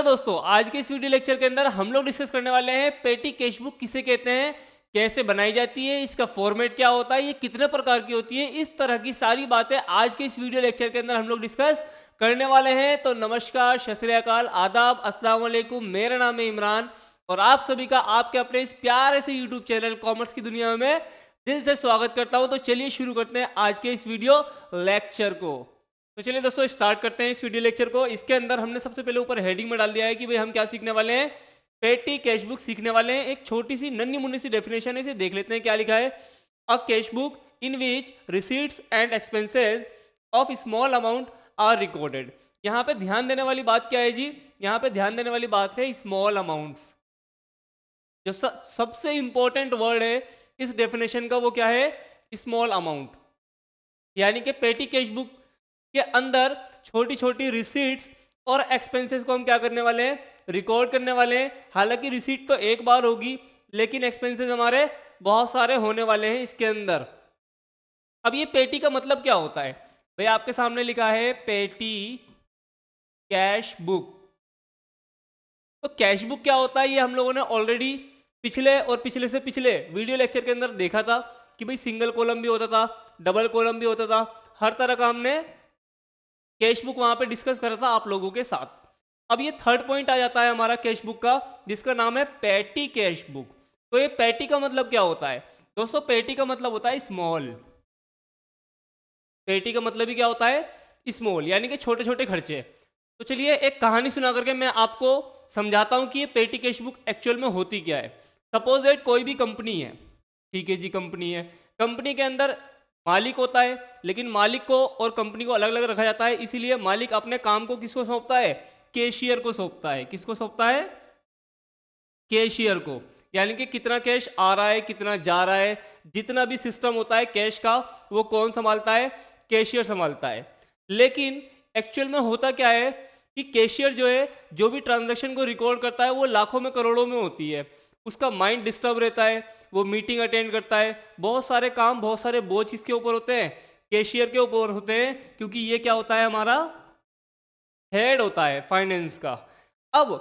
दोस्तों, आज के इस वीडियो लेक्चर के अंदर हम लोग डिस्कस करने वाले हैं पेटी कैश बुक किसे कहते हैं, कैसे बनाई जाती है, इसका फॉर्मेट क्या होता है, ये कितने प्रकार की होती है। इस तरह की सारी बातें आज के इस वीडियो लेक्चर के अंदर हम लोग डिस्कस करने वाले हैं। तो नमस्कार, सत श्री अकाल, आदाब, अस्सलाम वालेकुम। मेरा नाम है इमरान और आप सभी का आपके अपने इस प्यारे से यूट्यूब चैनल कॉमर्स की दुनिया में दिल से स्वागत करता हूं। तो चलिए शुरू करते हैं आज के इस वीडियो लेक्चर को। तो चलिए दोस्तों स्टार्ट करते हैं इस वीडियो लेक्चर को। इसके अंदर हमने सबसे पहले ऊपर हेडिंग में डाल दिया है कि भाई हम क्या सीखने वाले हैं, पेटी कैश बुक सीखने वाले हैं। एक छोटी सी नन्ही मुन्नी सी डेफिनेशन है, इसे देख लेते हैं क्या लिखा है। A cash book in which receipts and expenses of small amount are recorded. यहाँ पे ध्यान देने वाली बात क्या है जी, यहाँ पे ध्यान देने वाली बात है स्मॉल अमाउंट्स। जो सबसे इंपॉर्टेंट वर्ड है इस डेफिनेशन का वो क्या है, स्मॉल अमाउंट। यानी कि पेटी कैश बुक के अंदर छोटी छोटी रिसीट्स और एक्सपेंसेस को हम क्या करने वाले हैं, रिकॉर्ड करने वाले हैं। हालांकि रिसीट तो एक बार होगी लेकिन एक्सपेंसेस हमारे बहुत सारे होने वाले हैं इसके अंदर। अब ये पेटी का मतलब क्या होता है भाई, आपके सामने लिखा है पेटी कैश बुक। तो कैश बुक क्या होता है ये हम लोगों ने ऑलरेडी पिछले और पिछले से पिछले वीडियो लेक्चर के अंदर देखा था कि भाई सिंगल कॉलम भी होता था, डबल कॉलम भी होता था, हर तरह का हमने कैश बुक वहां पे डिस्कस करा था आप लोगों के साथ। अब ये थर्ड पॉइंट आ जाता है हमारा कैश बुक का, जिसका नाम है पेटी कैश बुक। तो ये पेटी का मतलब क्या होता है दोस्तों, पेटी का मतलब होता है स्मॉल। पेटी का मतलब ही क्या होता है, स्मॉल, यानी कि छोटे छोटे खर्चे। तो चलिए एक कहानी सुना करके मैं आपको समझाता हूं कि ये पेटी कैश बुक एक्चुअल में होती क्या है। सपोज दैट कोई भी कंपनी है, ठीक है जी, कंपनी है, कंपनी के अंदर मालिक होता है, लेकिन मालिक को और कंपनी को अलग अलग रखा जाता है। इसीलिए मालिक अपने काम को किसको सौंपता है, कैशियर को सौंपता है। किसको सौंपता है, कैशियर को। यानी कि कितना कैश आ रहा है, कितना जा रहा है, जितना भी सिस्टम होता है कैश का वो कौन संभालता है, कैशियर संभालता है। लेकिन एक्चुअल में होता क्या है कि कैशियर जो है जो भी ट्रांजैक्शन को रिकॉर्ड करता है वो लाखों में करोड़ों में होती है। उसका माइंड डिस्टर्ब रहता है, वो मीटिंग अटेंड करता है, बहुत सारे काम, बहुत सारे बोझ किसके ऊपर होते हैं, कैशियर के ऊपर होते हैं, क्योंकि ये क्या होता है, हमारा हेड होता है फाइनेंस का। अब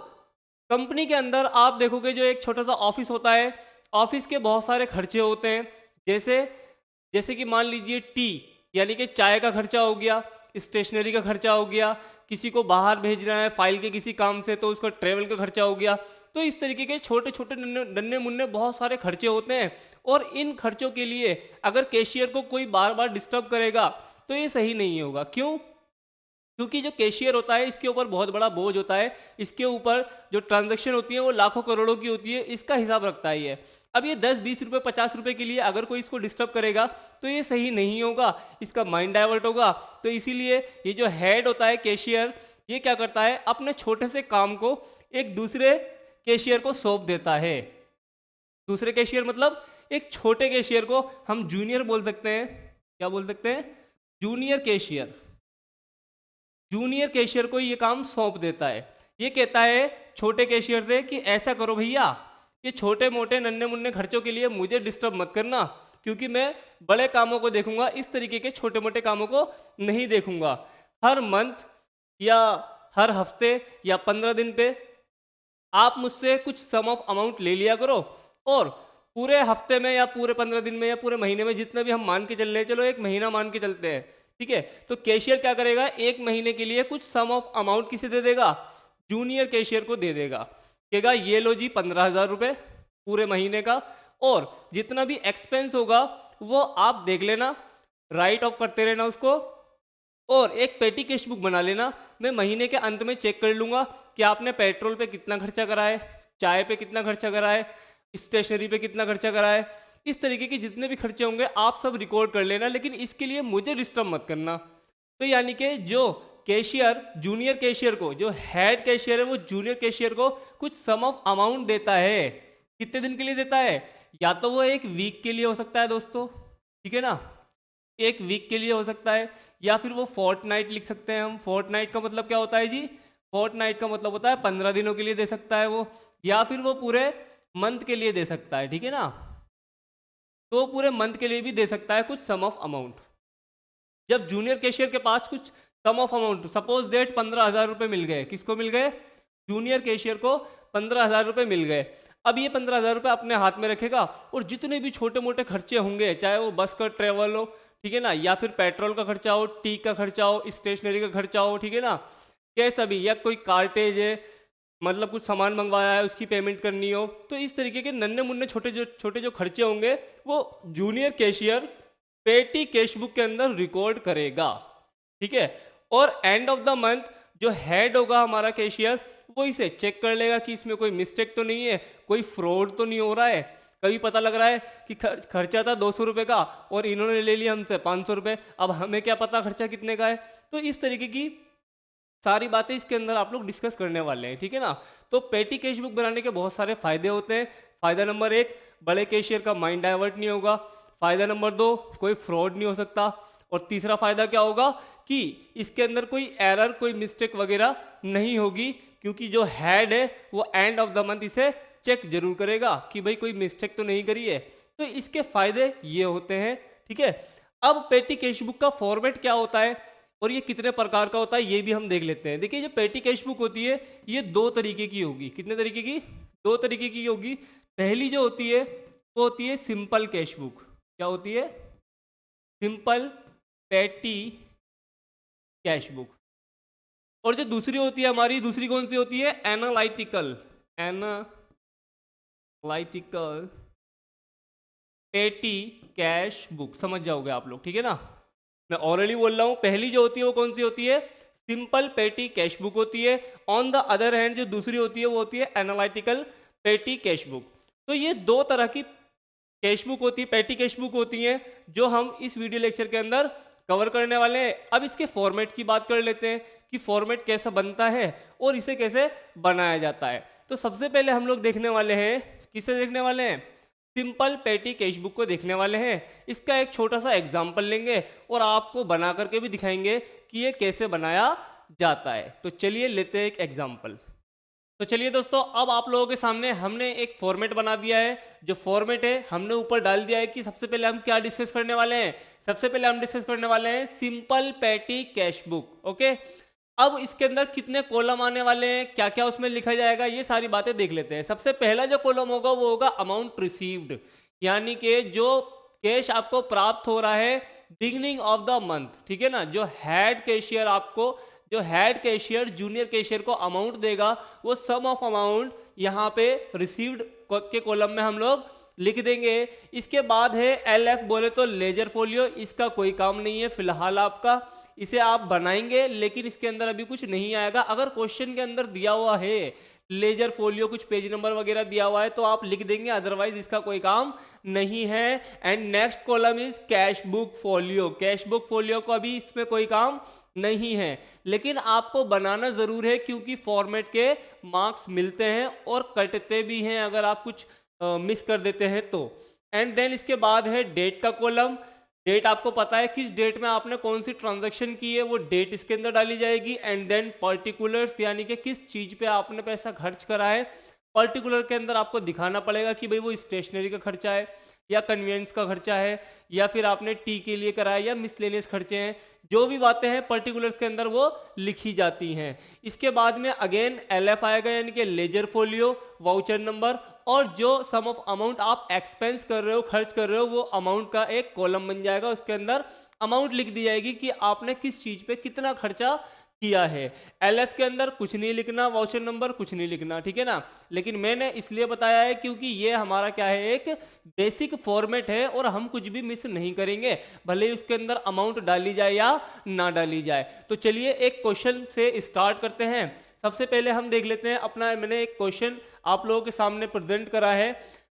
कंपनी के अंदर आप देखोगे जो एक छोटा सा ऑफिस होता है, ऑफिस के बहुत सारे खर्चे होते हैं। जैसे जैसे कि मान लीजिए टी यानी कि चाय का खर्चा हो गया, स्टेशनरी का खर्चा हो गया, किसी को बाहर भेजना है फाइल के किसी काम से तो उसका ट्रेवल का खर्चा हो गया। तो इस तरीके के छोटे छोटे नन्हे मुन्ने बहुत सारे खर्चे होते हैं। और इन खर्चों के लिए अगर कैशियर को कोई बार बार डिस्टर्ब करेगा तो ये सही नहीं होगा। क्यों, क्योंकि जो कैशियर होता है इसके ऊपर बहुत बड़ा बोझ होता है, इसके ऊपर जो ट्रांजैक्शन होती है वो लाखों करोड़ों की होती है, इसका हिसाब रखता है ये। अब ये 10-20 रुपए 50 रुपए के लिए अगर कोई इसको डिस्टर्ब करेगा तो ये सही नहीं होगा, इसका माइंड डाइवर्ट होगा। तो इसीलिए ये जो हेड होता है कैशियर, ये क्या करता है, अपने छोटे से काम को एक दूसरे कैशियर को सौंप देता है। दूसरे कैशियर मतलब एक छोटे कैशियर को हम जूनियर बोल सकते हैं। क्या बोल सकते हैं, जूनियर कैशियर। जूनियर कैशियर को ये काम सौंप देता है। ये कहता है छोटे कैशियर से कि ऐसा करो भैया, ये छोटे मोटे नन्हे मुन्ने खर्चों के लिए मुझे डिस्टर्ब मत करना, क्योंकि मैं बड़े कामों को देखूंगा, इस तरीके के छोटे मोटे कामों को नहीं देखूंगा। हर मंथ या हर हफ्ते या 15 दिन पे आप मुझसे कुछ सम ऑफ अमाउंट ले लिया करो, और पूरे हफ्ते में या पूरे 15 दिन में या पूरे महीने में, जितना भी हम मान के चल रहे हैं, चलो एक महीना मान के चलते हैं, ठीक है। तो कैशियर क्या करेगा, एक महीने के लिए कुछ सम ऑफ अमाउंट किसे दे देगा, जूनियर कैशियर को दे देगा। कहेगा ये लो जी 15,000 रुपये पूरे महीने का, और जितना भी एक्सपेंस होगा वो आप देख लेना, राइट ऑफ करते रहना उसको, और एक पेटी कैश बुक बना लेना। मैं महीने के अंत में चेक कर लूंगा कि आपने पेट्रोल पे कितना खर्चा करा है, चाय पे कितना खर्चा करा है, स्टेशनरी पे कितना खर्चा करा है। इस तरीके के जितने भी खर्चे होंगे आप सब रिकॉर्ड कर लेना, लेकिन इसके लिए मुझे डिस्टर्ब मत करना। तो यानी कि जो कैशियर जूनियर कैशियर को, जो हेड कैशियर है वो जूनियर कैशियर को कुछ सम ऑफ अमाउंट देता है। कितने दिन के लिए देता है, या तो वो एक वीक के लिए हो सकता है दोस्तों, ठीक है ना, एक वीक के लिए हो सकता है, या फिर वो फोर्टनाइट लिख सकते हैं हम। फोर्टनाइट का मतलब क्या होता है जी, फोर्टनाइट का मतलब होता है 15 दिनों के लिए दे सकता है वो, या फिर वो पूरे मंथ के लिए दे सकता है, ठीक है ना। तो पूरे मंथ के लिए भी दे सकता है कुछ सम ऑफ अमाउंट। जब जूनियर कैशियर के पास कुछ सम ऑफ अमाउंट, सपोज डेट 15,000 रुपये मिल गए, किसको मिल गए, जूनियर कैशियर को 15,000 रुपये मिल गए। अब ये 15,000 रुपये अपने हाथ में रखेगा और जितने भी छोटे मोटे खर्चे होंगे, चाहे वो बस का ट्रेवल हो, ठीक है ना, या फिर पेट्रोल का खर्चा हो, टी का खर्चा हो, स्टेशनरी का खर्चा हो, ठीक है ना, कैसा भी, या कोई कार्टेज है, मतलब कुछ सामान मंगवाया है उसकी पेमेंट करनी हो, तो इस तरीके के नन्हे मुन्ने छोटे जो खर्चे होंगे वो जूनियर कैशियर पेटी कैश बुक के अंदर रिकॉर्ड करेगा, ठीक है। और एंड ऑफ द मंथ जो हेड होगा हमारा कैशियर, वो इसे चेक कर लेगा कि इसमें कोई मिस्टेक तो नहीं है, कोई फ्रॉड तो नहीं हो रहा है। कभी पता लग रहा है कि खर्चा था 200 रुपये का और इन्होंने ले लिया हमसे 500 रुपये, अब हमें क्या पता खर्चा कितने का है। तो इस तरीके की सारी बातें इसके अंदर आप लोग डिस्कस करने वाले हैं, ठीक है ना। तो पेटी कैश बुक बनाने के बहुत सारे फायदे होते हैं। फायदा नंबर 1, बड़े कैशियर का माइंड डाइवर्ट नहीं होगा। फायदा नंबर 2, कोई फ्रॉड नहीं हो सकता। और तीसरा फायदा क्या होगा कि इसके अंदर कोई एरर, कोई मिस्टेक वगैरह नहीं होगी, क्योंकि जो हेड है वो एंड ऑफ द मंथ इसे चेक जरूर करेगा कि भाई कोई मिस्टेक तो नहीं करी है। तो इसके फायदे ये होते हैं, ठीक है। अब पेटी कैश बुक का फॉर्मेट क्या होता है और ये कितने प्रकार का होता है ये भी हम देख लेते हैं। देखिए, जो पेटी कैश बुक होती है ये 2 तरीके की होगी। कितने तरीके की? 2 तरीके की होगी। पहली जो होती है वो होती है सिंपल कैश बुक। क्या होती है? सिंपल पेटी कैश बुक। और जो दूसरी होती है हमारी, दूसरी कौन सी होती है? एनालिटिकल पेटी कैश बुक। समझ जाओगे आप लोग, ठीक है ना। मैं ऑलरेडी बोल रहा हूं, पहली जो होती है वो कौन सी होती है? सिंपल पेटी कैश बुक होती है। ऑन द अदर हैंड जो दूसरी होती है वो होती है एनालिटिकल पेटी कैश बुक। तो ये 2 तरह की कैश बुक होती है, पेटी कैश बुक होती है, जो हम इस वीडियो लेक्चर के अंदर कवर करने वाले हैं। अब इसके फॉर्मेट की बात कर लेते हैं कि फॉर्मेट कैसा बनता है और इसे कैसे बनाया जाता है। तो सबसे पहले हम लोग देखने वाले हैं, किसे देखने वाले हैं? सिंपल पेटी कैश बुक को देखने वाले हैं। इसका एक छोटा सा एग्जाम्पल लेंगे और आपको बना करके भी दिखाएंगे कि ये कैसे बनाया जाता है। तो चलिए लेते हैं एक एग्जाम्पल। तो चलिए दोस्तों, अब आप लोगों के सामने हमने एक फॉर्मेट बना दिया है। जो फॉर्मेट है हमने ऊपर डाल दिया है कि सबसे पहले हम क्या डिस्कस करने वाले हैं। सबसे पहले हम डिस्कस करने वाले हैं सिंपल पेटी कैश बुक। ओके, अब इसके अंदर कितने कॉलम आने वाले हैं, क्या क्या उसमें लिखा जाएगा, ये सारी बातें देख लेते हैं। सबसे पहला जो कॉलम होगा वो होगा अमाउंट रिसीव्ड, यानी कि जो कैश आपको प्राप्त हो रहा है बिगिनिंग ऑफ द मंथ, ठीक है ना। जो हेड कैशियर जूनियर कैशियर को अमाउंट देगा, वो सम ऑफ अमाउंट यहाँ पे रिसीव्ड के कॉलम में हम लोग लिख देंगे। इसके बाद है LF, बोले तो लेजर फोलियो। इसका कोई काम नहीं है फिलहाल आपका, इसे आप बनाएंगे लेकिन इसके अंदर अभी कुछ नहीं आएगा। अगर क्वेश्चन के अंदर दिया हुआ है लेजर फोलियो, कुछ पेज नंबर वगैरह दिया हुआ है तो आप लिख देंगे, अदरवाइज इसका कोई काम नहीं है। And next column is cash book folio. Cash book folio को अभी इसमें कोई काम नहीं है, लेकिन आपको बनाना जरूर है क्योंकि फॉर्मेट के मार्क्स मिलते हैं और कटते भी हैं अगर आप कुछ मिस कर देते हैं तो। एंड देन इसके बाद है डेट का कॉलम। डेट आपको पता है किस डेट में आपने कौन सी ट्रांजैक्शन की है, वो डेट इसके अंदर डाली जाएगी। एंड देन पर्टिकुलर्स, यानी कि किस चीज पे आपने पैसा खर्च करा है। पर्टिकुलर के अंदर आपको दिखाना पड़ेगा कि भाई वो स्टेशनरी का खर्चा है या कन्वीनियंस का खर्चा है या फिर आपने टी के लिए करा है या मिसलेनियस खर्चे हैं। जो भी बातें हैं पर्टिकुलर्स के अंदर वो लिखी जाती हैं। इसके बाद में अगेन LF आएगा, यानी कि लेजर फोलियो, वाउचर नंबर, और जो सम ऑफ अमाउंट आप एक्सपेंस कर रहे हो, खर्च कर रहे हो, वो अमाउंट का एक कॉलम बन जाएगा। उसके अंदर अमाउंट लिख दी जाएगी कि आपने किस चीज पे कितना खर्चा किया है। LF के अंदर कुछ नहीं लिखना, वाउचर नंबर कुछ नहीं लिखना, ठीक है ना। लेकिन मैंने इसलिए बताया है क्योंकि ये हमारा क्या है, एक बेसिक फॉर्मेट है और हम कुछ भी मिस नहीं करेंगे, भले ही उसके अंदर अमाउंट डाली जाए या ना डाली जाए। तो चलिए एक क्वेश्चन से स्टार्ट करते हैं। सबसे पहले हम देख लेते हैं अपना, मैंने एक क्वेश्चन आप लोगों के सामने प्रेजेंट करा है।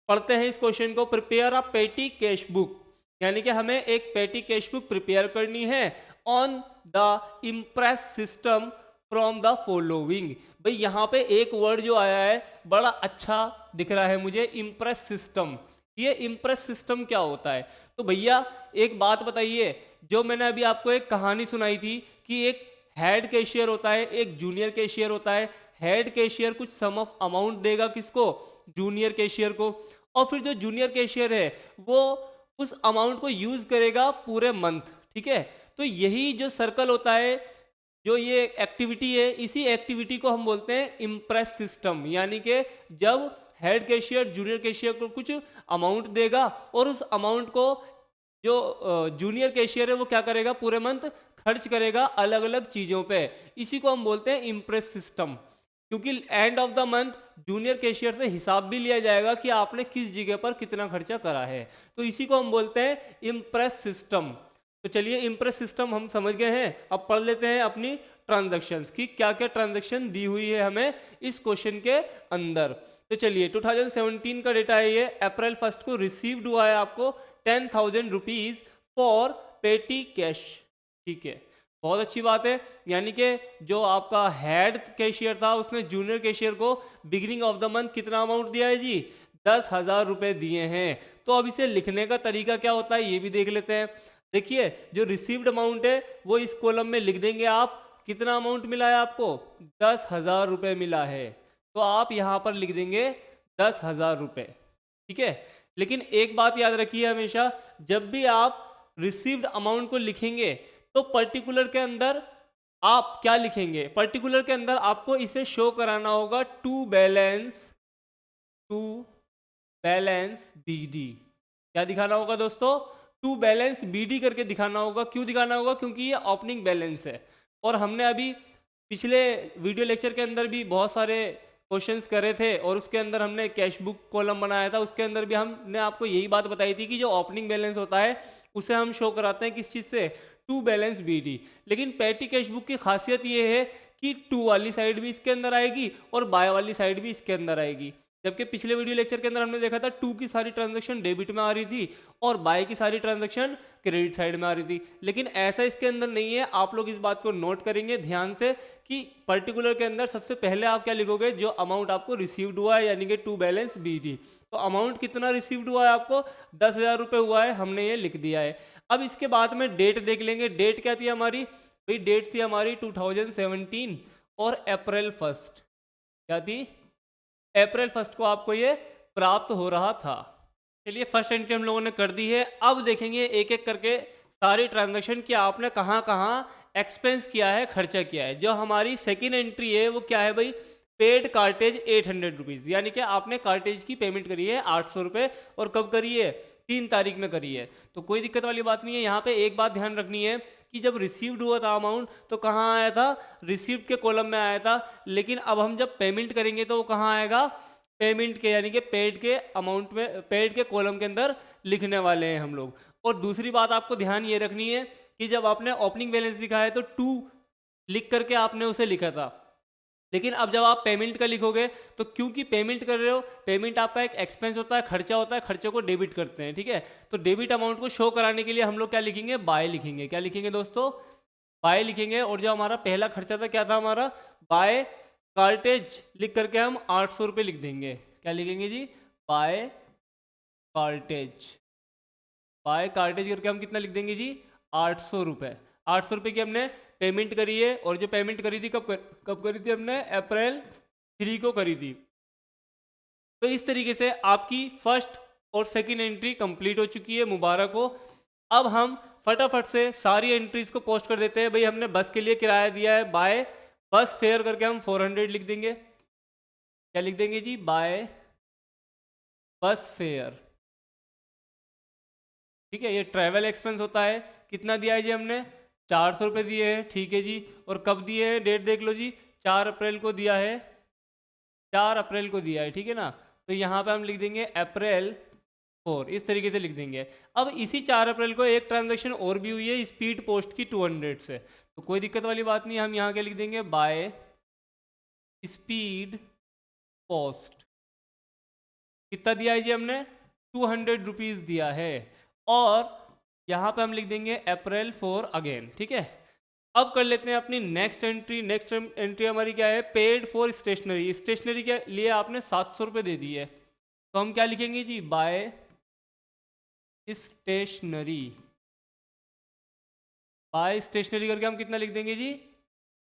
पढ़ते हैं इस क्वेश्चन को। प्रिपेयर अ पेटी कैश बुक, यानी कि हमें एक पेटी कैश बुक प्रिपेयर करनी है on the impress system from the following. भाई यहाँ पे एक वर्ड जो आया है बड़ा अच्छा दिख रहा है मुझे, इम्प्रेस सिस्टम। ये इम्प्रेस सिस्टम क्या होता है? तो भैया एक बात बताइए, जो मैंने अभी आपको एक कहानी सुनाई थी कि एक हेड कैशियर होता है, एक जूनियर कैशियर होता है। हेड कैशियर कुछ सम ऑफ अमाउंट देगा किसको? जूनियर कैशियर को। और फिर जो जूनियर कैशियर है वो उस अमाउंट को यूज करेगा पूरे मंथ, ठीक है। तो यही जो सर्कल होता है जो ये एक्टिविटी है, इसी एक्टिविटी को हम बोलते हैं इम्प्रेस सिस्टम। यानी कि जब हेड कैशियर जूनियर कैशियर को कुछ अमाउंट देगा और उस अमाउंट को जो जूनियर कैशियर है वो क्या करेगा, पूरे मंथ खर्च करेगा अलग अलग चीज़ों पे। इसी को हम बोलते हैं इम्प्रेस सिस्टम। क्योंकि and of the month junior cashier से हिसाब भी लिया जाएगा कि आपने किस जगह पर कितना खर्चा करा है। तो इसी को हम बोलते हैं इम्प्रेस सिस्टम। तो चलिए इम्प्रेस सिस्टम हम समझ गए हैं, अब पढ़ लेते हैं अपनी ट्रांजैक्शंस की क्या क्या ट्रांजैक्शन दी हुई है हमें इस क्वेश्चन के अंदर। तो चलिए 2017 का डेटा है ये। अप्रैल 1 को रिसीव्ड हुआ है आपको 10,000 रुपीज फॉर पेटी कैश। ठीक है, बहुत अच्छी बात है। यानी कि जो आपका हेड कैशियर था उसने जूनियर कैशियर को बिगिनिंग ऑफ द मंथ कितना अमाउंट दिया है जी, 10,000 रुपए दिए हैं। तो अब इसे लिखने का तरीका क्या होता है ये भी देख लेते हैं। देखिए जो रिसीव्ड अमाउंट है वो इस कॉलम में लिख देंगे आप। कितना अमाउंट मिला है आपको, 10,000 रुपए मिला है, तो आप यहां पर लिख देंगे 10,000 रुपए। ठीक है, लेकिन एक बात याद रखिए हमेशा, जब भी आप रिसीव्ड अमाउंट को लिखेंगे तो पर्टिकुलर के अंदर आप क्या लिखेंगे, पर्टिकुलर के अंदर आपको इसे शो कराना होगा टू बैलेंस बीडी। क्या दिखाना होगा दोस्तों, टू बैलेंस बीडी करके दिखाना होगा। क्यों दिखाना होगा, क्योंकि ये ओपनिंग बैलेंस है। और हमने अभी पिछले वीडियो लेक्चर के अंदर भी बहुत सारे क्वेश्चंस करे थे और उसके अंदर हमने कैश बुक कॉलम बनाया था। उसके अंदर भी हमने आपको यही बात बताई थी कि जो ओपनिंग बैलेंस होता है उसे हम शो कराते हैं किस चीज़ से, टू बैलेंस बीडी। लेकिन पेटी कैश बुक की खासियत ये है कि टू वाली साइड भी इसके अंदर आएगी और बाय वाली साइड भी इसके अंदर आएगी। जबकि पिछले वीडियो लेक्चर के अंदर हमने देखा था टू की सारी ट्रांजैक्शन डेबिट में आ रही थी और बाय की सारी ट्रांजैक्शन क्रेडिट साइड में आ रही थी। लेकिन ऐसा इसके अंदर नहीं है। आप लोग इस बात को नोट करेंगे ध्यान से कि पर्टिकुलर के अंदर सबसे पहले आप क्या लिखोगे, जो अमाउंट आपको रिसीव्ड हुआ है यानी कि टू बैलेंस बीडी। तो अमाउंट कितना रिसीव्ड हुआ है आपको, 10,000 रुपये हुआ है, हमने ये लिख दिया है। अब इसके बाद में डेट देख लेंगे। डेट क्या थी हमारी भाई, डेट थी हमारी 2017 और अप्रैल 1 क्या थी, अप्रैल 1 को आपको ये प्राप्त हो रहा था। चलिए फर्स्ट एंट्री हम लोगों ने कर दी है। अब देखेंगे एक एक करके सारी ट्रांजैक्शन कि आपने कहाँ कहाँ एक्सपेंस किया है, खर्चा किया है। जो हमारी सेकेंड एंट्री है वो क्या है भाई, पेड कार्टेज 800 रुपीज़, यानी कि आपने कार्टेज की पेमेंट करी है 800 रुपये। और कब करी है, 3 तारीख में करी है। तो कोई दिक्कत वाली बात नहीं है। यहाँ पे एक बात ध्यान रखनी है कि जब रिसीव्ड हुआ था अमाउंट तो कहाँ आया था, रिसीव्ड के कॉलम में आया था। लेकिन अब हम जब पेमेंट करेंगे तो वो कहाँ आएगा, पेमेंट के यानी कि पेड के अमाउंट में, पेड के कॉलम के अंदर लिखने वाले हैं हम लोग। और दूसरी बात आपको ध्यान ये रखनी है कि जब आपने ओपनिंग बैलेंस लिखा है तो 2 लिख करके आपने उसे लिखा था। लेकिन अब जब आप पेमेंट का लिखोगे तो क्योंकि पेमेंट कर रहे हो, पेमेंट आपका एक एक्सपेंस होता है, खर्चा होता है, खर्चे को डेबिट करते हैं। ठीक है, तो डेबिट अमाउंट को शो कराने के लिए हम लोग क्या लिखेंगे, बाय लिखेंगे। क्या लिखेंगे दोस्तों, बाय लिखेंगे। और जो हमारा पहला खर्चा था क्या था हमारा, बाय कार्टेज लिख करके हम 800 रुपये लिख देंगे। क्या लिखेंगे जी, बाय कार्टेज। बाय कार्टेज करके हम कितना लिख देंगे जी, 800 रुपये। 800 रुपये की हमने पेमेंट करी है। और जो पेमेंट करी थी कब करी थी हमने, अप्रैल 3 को करी थी। तो इस तरीके से आपकी फर्स्ट और सेकंड एंट्री कंप्लीट हो चुकी है, मुबारक हो। अब हम फटाफट से सारी एंट्रीज को पोस्ट कर देते हैं। भाई हमने बस के लिए किराया दिया है, बाय बस फेयर करके हम 400 लिख देंगे। क्या लिख देंगे जी, बाय बस फेयर। ठीक है, ये ट्रैवल एक्सपेंस होता है। कितना दिया है जी हमने, 400 रुपये दिए हैं। ठीक है जी, और कब दिए हैं, डेट देख लो जी, 4 अप्रैल को दिया है, 4 अप्रैल को दिया है। ठीक है ना, तो यहाँ पे हम लिख देंगे अप्रैल 4, इस तरीके से लिख देंगे। अब इसी 4 अप्रैल को एक ट्रांजैक्शन और भी हुई है स्पीड पोस्ट की 200 से, तो कोई दिक्कत वाली बात नहीं है। हम यहाँ के लिख देंगे बाय स्पीड पोस्ट। कितना दिया है जी हमने, 200 रुपीज़ दिया है। और यहाँ पे हम लिख देंगे अप्रैल 4 अगेन। ठीक है, अब कर लेते हैं अपनी नेक्स्ट एंट्री। नेक्स्ट एंट्री हमारी क्या है, पेड फॉर स्टेशनरी। स्टेशनरी के लिए आपने 700 रुपये दे दिए, तो हम क्या लिखेंगे जी, बाय स्टेशनरी। बाय स्टेशनरी करके हम कितना लिख देंगे जी,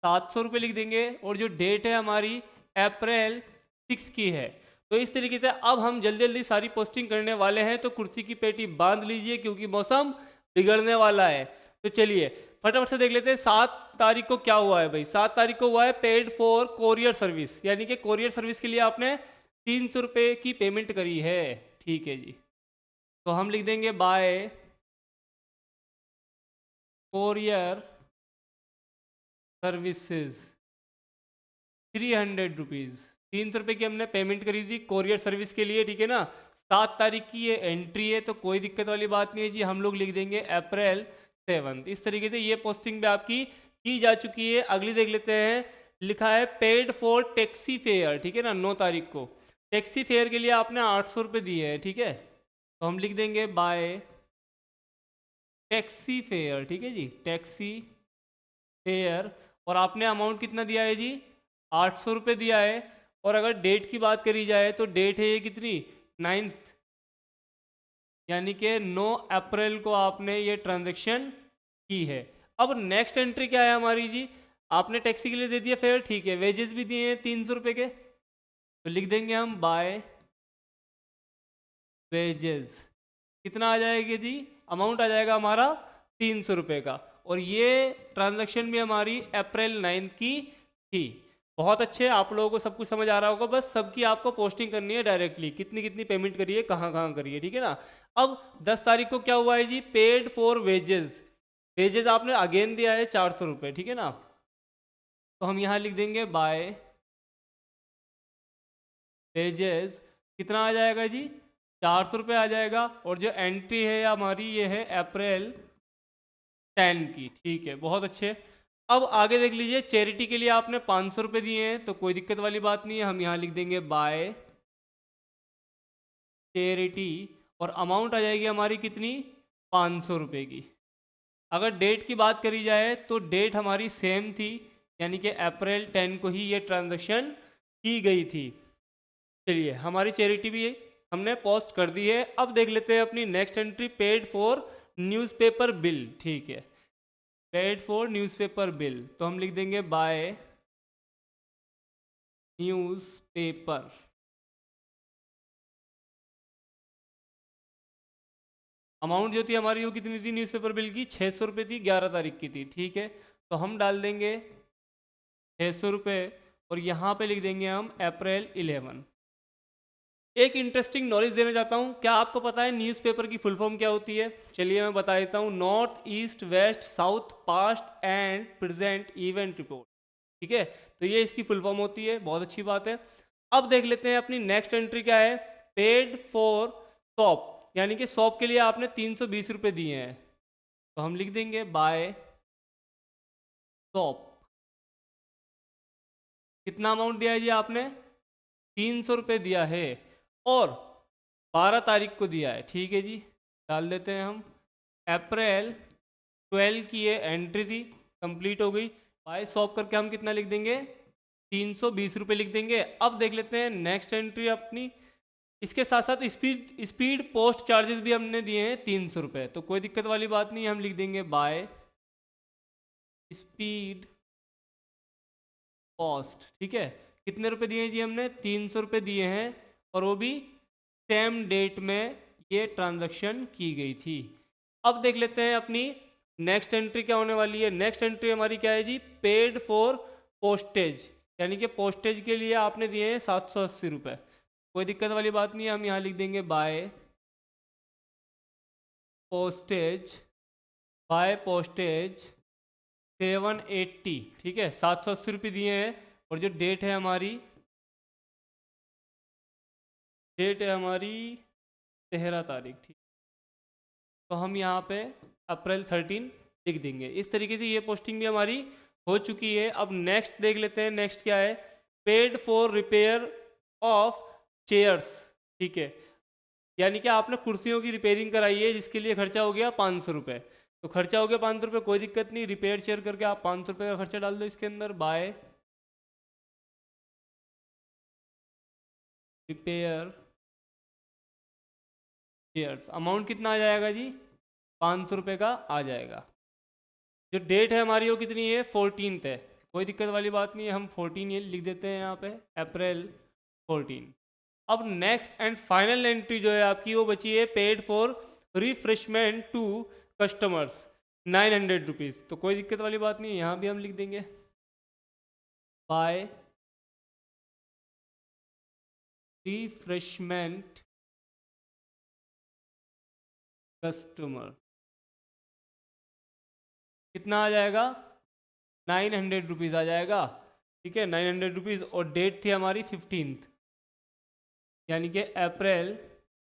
700 रुपये लिख देंगे। और जो डेट है हमारी अप्रैल 6 की है। तो इस तरीके से अब हम जल्दी जल्दी सारी पोस्टिंग करने वाले हैं। तो कुर्सी की पेटी बांध लीजिए क्योंकि मौसम बिगड़ने वाला है। तो चलिए फटाफट से देख लेते हैं 7 तारीख को क्या हुआ है भाई। 7 तारीख को हुआ है पेड फॉर कोरियर सर्विस, यानी कि कोरियर सर्विस के लिए आपने 300 रुपये की पेमेंट करी है। ठीक है जी, तो हम लिख देंगे बाय कोरियर सर्विसेज 300 रुपीज़। 300 रुपये की हमने पेमेंट करी थी कोरियर सर्विस के लिए, ठीक है ना। 7 तारीख की ये एंट्री है, तो कोई दिक्कत वाली बात नहीं है जी। हम लोग लिख देंगे अप्रैल 7। इस तरीके से ये पोस्टिंग भी आपकी की जा चुकी है। अगली देख लेते हैं, लिखा है पेड फॉर टैक्सी फेयर, ठीक है ना। 9 तारीख को टैक्सी फेयर के लिए आपने 800 रुपये दिए हैं, ठीक है। तो हम लिख देंगे बाय टैक्सी फेयर, ठीक है जी, टैक्सी फेयर। और आपने अमाउंट कितना दिया है जी, 800 रुपये दिया है। और अगर डेट की बात करी जाए तो डेट है ये कितनी, 9th, यानी कि 9 अप्रैल को आपने ये ट्रांजैक्शन की है। अब नेक्स्ट एंट्री क्या है हमारी जी, आपने टैक्सी के लिए दे दिया फेयर, ठीक है। वेजेस भी दिए हैं 300 रुपये के, तो लिख देंगे हम बाय वेजेस। कितना आ जाएगा जी, अमाउंट आ जाएगा हमारा 300 रुपये का। और ये ट्रांजैक्शन भी हमारी अप्रैल 9 की थी। बहुत अच्छे, आप लोगों को सब कुछ समझ आ रहा होगा। बस सबकी आपको पोस्टिंग करनी है डायरेक्टली, कितनी कितनी पेमेंट करिए, कहाँ कहाँ करिए, ठीक है ना। अब 10 तारीख को क्या हुआ है जी, पेड फॉर वेजेस। वेजेस आपने अगेन दिया है 400 रुपये, ठीक है ना। तो हम यहाँ लिख देंगे बाय वेजेस। कितना आ जाएगा जी, 400 रुपये आ जाएगा। और जो एंट्री है हमारी ये है अप्रैल 10 की, ठीक है, बहुत अच्छे। अब आगे देख लीजिए, चैरिटी के लिए आपने 500 रुपये दिए हैं, तो कोई दिक्कत वाली बात नहीं है। हम यहाँ लिख देंगे बाय चैरिटी। और अमाउंट आ जाएगी हमारी कितनी, 500 रुपये की। अगर डेट की बात करी जाए तो डेट हमारी सेम थी, यानी कि अप्रैल 10 को ही ये ट्रांजैक्शन की गई थी। चलिए, हमारी चैरिटी भी हमने पोस्ट कर दी है। अब देख लेते हैं अपनी next entry, paid for newspaper bill, ठीक है, पेड फॉर न्यूज़पेपर बिल। तो हम लिख देंगे बाय न्यूज़पेपर। अमाउंट जो थी हमारी वो कितनी थी न्यूज़पेपर बिल की, 600 रुपये थी, 11 तारीख की थी, ठीक है। तो हम डाल देंगे 600 रुपये और यहाँ पे लिख देंगे हम अप्रैल 11। एक इंटरेस्टिंग नॉलेज देना चाहता हूँ, क्या आपको पता है न्यूज़पेपर की फुल फॉर्म क्या होती है? चलिए मैं बता देता हूँ, north east west south past and present event report, ठीक है। तो ये इसकी फुल फॉर्म होती है, बहुत अच्छी बात है। अब देख लेते हैं अपनी नेक्स्ट एंट्री क्या है, पेड फॉर शॉप, यानी कि शॉप के लिए आपने 320 रुपये दिए हैं। तो हम लिख देंगे बाय शॉप। कितना अमाउंट दिया है जी आपने, 300 रुपये दिया है और 12 तारीख को दिया है, ठीक है जी। डाल देते हैं हम अप्रैल 12 की ये एंट्री थी, कंप्लीट हो गई। बाय शॉप करके हम कितना लिख देंगे, 320 रुपये लिख देंगे। अब देख लेते हैं नेक्स्ट एंट्री अपनी, इसके साथ साथ स्पीड पोस्ट चार्जेस भी हमने दिए हैं 300 रुपये, तो कोई दिक्कत वाली बात नहीं है। हम लिख देंगे बाय स्पीड पोस्ट, ठीक है। कितने रुपए दिए हैं जी हमने, 300 रुपये दिए हैं और वो भी सेम डेट में ये ट्रांजैक्शन की गई थी। अब देख लेते हैं अपनी नेक्स्ट एंट्री क्या होने वाली है। नेक्स्ट एंट्री हमारी क्या है जी, पेड फॉर पोस्टेज, यानी कि पोस्टेज के लिए आपने दिए हैं 780 रुपये। कोई दिक्कत वाली बात नहीं है। हम यहाँ लिख देंगे बाय पोस्टेज, बाय पोस्टेज 780, ठीक है, 780 रुपये दिए हैं। और जो डेट है हमारी, डेट है हमारी 13 तारीख, ठीक। तो हम यहाँ पे अप्रैल 13 लिख देंगे। इस तरीके से ये पोस्टिंग भी हमारी हो चुकी है। अब नेक्स्ट देख लेते हैं, नेक्स्ट क्या है, paid for repair of chairs, ठीक है, यानी कि आपने कुर्सियों की रिपेयरिंग कराई है जिसके लिए खर्चा हो गया 500 रुपये। तो खर्चा हो गया 500 रुपये, कोई दिक्कत नहीं, रिपेयर चेयर करके आप 500 रुपये का खर्चा डाल दो इसके अंदर, बाय रिपेयर चेयर्स। अमाउंट कितना आ जाएगा जी, 500 रुपये का आ जाएगा। जो डेट है हमारी वो कितनी है, 14th है, कोई दिक्कत वाली बात नहीं है। हम 14 ये लिख देते हैं यहाँ पे, अप्रैल 14। अब नेक्स्ट एंड फाइनल एंट्री जो है आपकी वो बची है, paid for refreshment to customers. 900 rupees. तो कोई दिक्कत वाली बात नहीं है, यहाँ भी हम लिख देंगे बाय रिफ्रेशमेंट कस्टमर। कितना आ जाएगा? 900 रुपीज़ आ जाएगा। ठीक है, 900 रुपीज़, और डेट थी हमारी 15th, यानी कि अप्रैल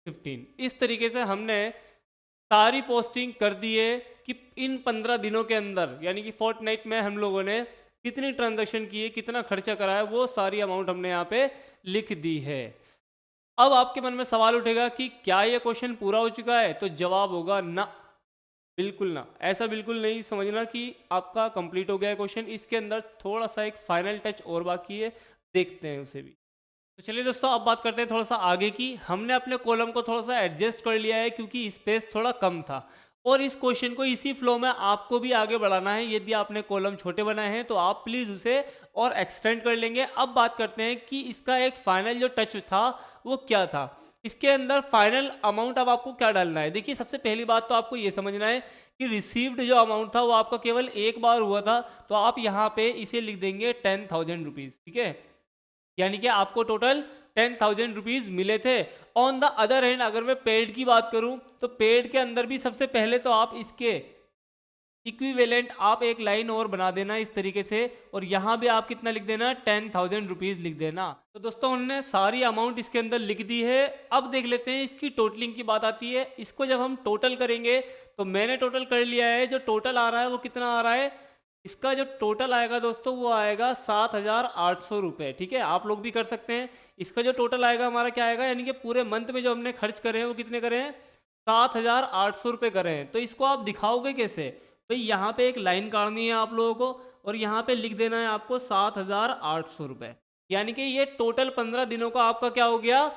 15। इस तरीके से हमने सारी पोस्टिंग कर दी है कि इन 15 दिनों के अंदर, यानी कि फोर्टनाइट में हम लोगों ने कितनी ट्रांजैक्शन की है, कितना खर्चा करा है, वो सारी अमाउंट हमने यहाँ पे लिख दी है। अब आपके मन में सवाल उठेगा कि क्या ये क्वेश्चन पूरा हो चुका है? तो जवाब होगा ना, बिल्कुल ना। ऐसा बिल्कुल नहीं समझना कि आपका कंप्लीट हो गया है क्वेश्चन। इसके अंदर थोड़ा सा एक फाइनल टच और बाकी है, देखते हैं उसे भी। तो चलिए दोस्तों, अब बात करते हैं थोड़ा सा आगे की। हमने अपने कॉलम को थोड़ा सा एडजस्ट कर लिया है क्योंकि स्पेस थोड़ा कम था, और इस क्वेश्चन को इसी फ्लो में आपको भी आगे बढ़ाना है। यदि आपने कॉलम छोटे बनाए हैं तो आप प्लीज़ उसे और एक्सटेंड कर लेंगे। अब बात करते हैं कि इसका एक फाइनल जो टच था वो क्या था। इसके अंदर फाइनल अमाउंट अब आपको क्या डालना है? देखिए, सबसे पहली बात तो आपको ये समझना है कि रिसीव्ड जो अमाउंट था वो आपका केवल एक बार हुआ था, तो आप यहाँ पे इसे लिख देंगे 10,000 रुपीज़। ठीक है, यानी कि आपको टोटल 10,000 रुपीज़ मिले थे। ऑन द अदर हैंड अगर मैं पेड की बात करूं तो पेड के अंदर भी सबसे पहले तो आप इसके इक्विवेलेंट आप एक लाइन और बना देना इस तरीके से, और यहाँ भी आप कितना लिख देना? 10,000 रुपीज़ लिख देना। तो दोस्तों, हमने सारी अमाउंट इसके अंदर लिख दी है। अब देख लेते हैं इसकी टोटलिंग की बात आती है। इसको जब हम टोटल करेंगे तो मैंने टोटल कर लिया है। जो टोटल आ रहा है वो कितना आ रहा है? इसका जो टोटल आएगा दोस्तों वो आएगा 7,800 रुपये। ठीक है, आप लोग भी कर सकते हैं। इसका जो टोटल आएगा हमारा क्या आएगा, यानी कि पूरे मंथ में जो हमने खर्च करे हैं वो कितने करे हैं? 7,800 रुपये करे हैं। तो इसको आप दिखाओगे कैसे? भाई यहाँ पे एक लाइन काटनी है आप लोगों को, और यहाँ पे लिख देना है आपको 7,800 रुपये। यानी कि ये टोटल 15 दिनों का आपका क्या हो गया?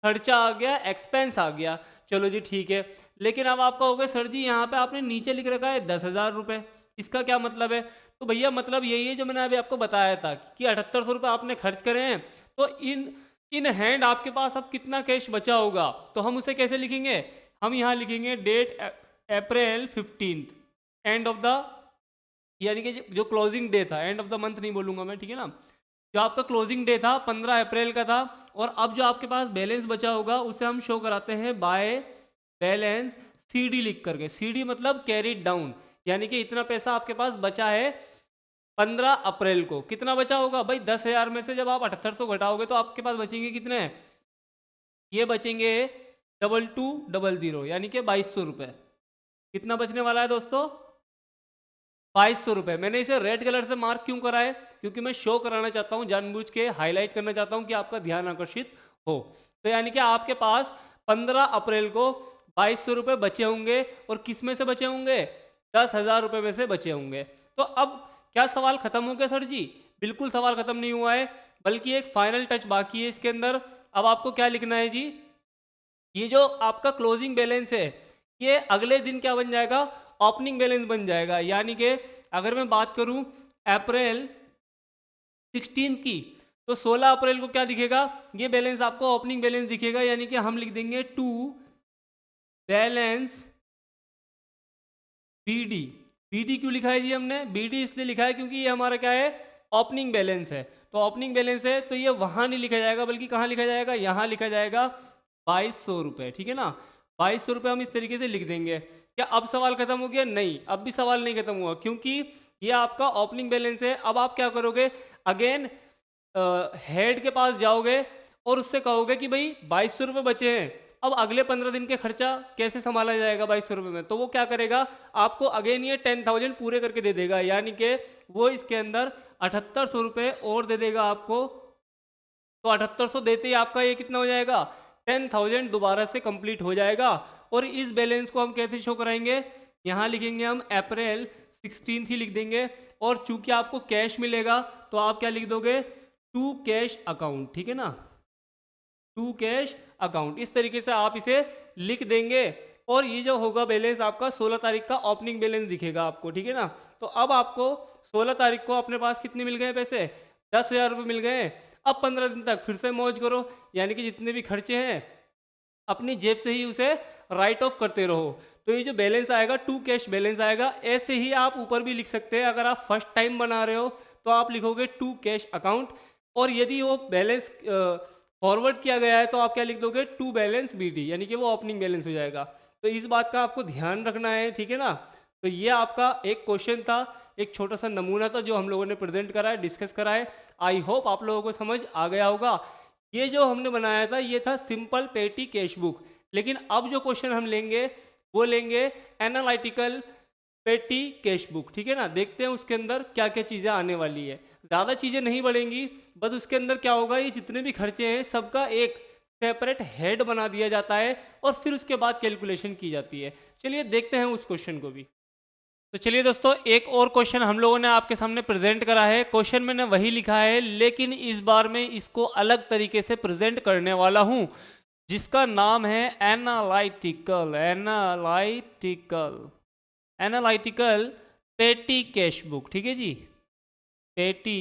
खर्चा आ गया, एक्सपेंस आ गया। चलो जी ठीक है, लेकिन अब आपका हो गया सर जी यहाँ पे आपने नीचे लिख रखा है 10,000 रुपये, इसका क्या मतलब है? तो भैया मतलब यही है जो मैंने अभी आपको बताया था कि 7,800 रुपये आपने खर्च करे हैं, तो इन हैंड आपके पास अब कितना कैश बचा होगा? तो हम उसे कैसे लिखेंगे? हम यहाँ लिखेंगे date April 15, end of the, यानी कि जो क्लोजिंग डे था, एंड ऑफ द मंथ नहीं बोलूंगा मैं, ठीक है ना। जो आपका क्लोजिंग डे था 15 अप्रैल का था, और अब जो आपके पास बैलेंस बचा होगा उसे हम शो कराते हैं बाय बैलेंस सीडी लिख करके। सीडी मतलब कैरीड डाउन, यानी कि इतना पैसा आपके पास बचा है 15 अप्रैल को। कितना बचा होगा भाई? 10,000 में से जब आप 7,800 घटाओगे तो आपके पास बचेंगे कितने? ये बचेंगे 2200, यानी कि 2,200 रुपये। कितना बचने वाला है दोस्तों? 2,200 रुपये। मैंने इसे रेड कलर से मार्क क्यों करा है? क्योंकि मैं शो कराना चाहता हूँ, जानबूझ के हाईलाइट करना चाहता हूँ कि आपका ध्यान आकर्षित हो। तो यानी कि आपके पास 15 अप्रैल को 2,200 रुपये बचे होंगे, और किस में से बचे होंगे? 10,000 रुपये में से बचे होंगे। तो अब क्या सवाल खत्म हो गया सर जी? बिल्कुल सवाल खत्म नहीं हुआ है, बल्कि एक फाइनल टच बाकी है इसके अंदर। अब आपको क्या लिखना है जी? ये जो आपका क्लोजिंग बैलेंस है ये अगले दिन क्या बन जाएगा? ओपनिंग बैलेंस बन जाएगा। यानी कि अगर मैं बात करूं अप्रैल 16 की, तो 16 अप्रैल को क्या दिखेगा? ये बैलेंस आपको ओपनिंग बैलेंस दिखेगा, यानी कि हम लिख देंगे टू बैलेंस बीडी। बीडी क्यों लिखा है जी हमने? बीडी इसलिए लिखा है क्योंकि ये हमारा क्या है? ओपनिंग बैलेंस है। तो ओपनिंग बैलेंस है तो ये वहां नहीं लिखा जाएगा, बल्कि कहाँ लिखा जाएगा? यहाँ लिखा जाएगा 2,200 रुपये। ठीक है ना, 2,200 रुपये हम इस तरीके से लिख देंगे। क्या अब सवाल खत्म हो गया? नहीं, अब भी सवाल नहीं खत्म हुआ, क्योंकि ये आपका ओपनिंग बैलेंस है। अब आप क्या करोगे? अगेन हेड के पास जाओगे और उससे कहोगे कि भाई 2,200 रुपये बचे हैं, अब अगले 15 दिन के खर्चा कैसे संभाला जाएगा 2,200 रुपये में? तो वो क्या करेगा? आपको अगेन ये 10,000 पूरे करके दे देगा, यानी कि वो इसके अंदर 7,800 रुपये और दे देगा आपको। तो 7,800 देते ही आपका ये कितना हो जाएगा? 10,000 दोबारा से कंप्लीट हो जाएगा। और इस बैलेंस को हम कैसे शो कराएंगे? यहाँ लिखेंगे हम अप्रैल 16 ही लिख देंगे, और चूंकि आपको कैश मिलेगा तो आप क्या लिख दोगे? To cash account. ठीक है ना, टू कैश अकाउंट। इस तरीके से आप इसे लिख देंगे, और ये जो होगा बैलेंस आपका 16 तारीख का ओपनिंग बैलेंस दिखेगा आपको। ठीक है ना, तो अब आपको 16 तारीख को अपने पास कितने मिल गए पैसे? 10,000 रुपये मिल गए। अब 15 दिन तक फिर से मौज करो, यानी कि जितने भी खर्चे हैं अपनी जेब से ही उसे राइट ऑफ करते रहो। तो ये जो बैलेंस आएगा टू कैश बैलेंस आएगा। ऐसे ही आप ऊपर भी लिख सकते हैं, अगर आप फर्स्ट टाइम बना रहे हो तो आप लिखोगे टू कैश अकाउंट, और यदि वो बैलेंस फॉरवर्ड किया गया है तो आप क्या लिख दोगे, टू बैलेंस बीडी, यानी कि वो ओपनिंग बैलेंस हो जाएगा। तो इस बात का आपको ध्यान रखना है, ठीक है ना। तो ये आपका एक क्वेश्चन था, एक छोटा सा नमूना था जो हम लोगों ने प्रेजेंट करा है, डिस्कस करा है। आई होप आप लोगों को समझ आ गया होगा। ये जो हमने बनाया था ये था सिंपल पेटी कैश बुक। लेकिन अब जो क्वेश्चन हम लेंगे वो लेंगे एनालिटिकल पेटी कैश बुक, ठीक है ना। देखते हैं उसके अंदर क्या क्या चीज़ें आने वाली है। ज़्यादा चीज़ें नहीं बढ़ेंगी, बस उसके अंदर क्या होगा, ये जितने भी खर्चे हैं सबका एक सेपरेट हेड बना दिया जाता है और फिर उसके बाद कैलकुलेशन की जाती है। चलिए देखते हैं उस क्वेश्चन को भी। तो चलिए दोस्तों, एक और क्वेश्चन हम लोगों ने आपके सामने प्रेजेंट करा है। क्वेश्चन मैंने वही लिखा है, लेकिन इस बार मैं इसको अलग तरीके से प्रेजेंट करने वाला हूं, जिसका नाम है एनालिटिकल एनालिटिकल पेटी कैश बुक, ठीक है जी, पेटी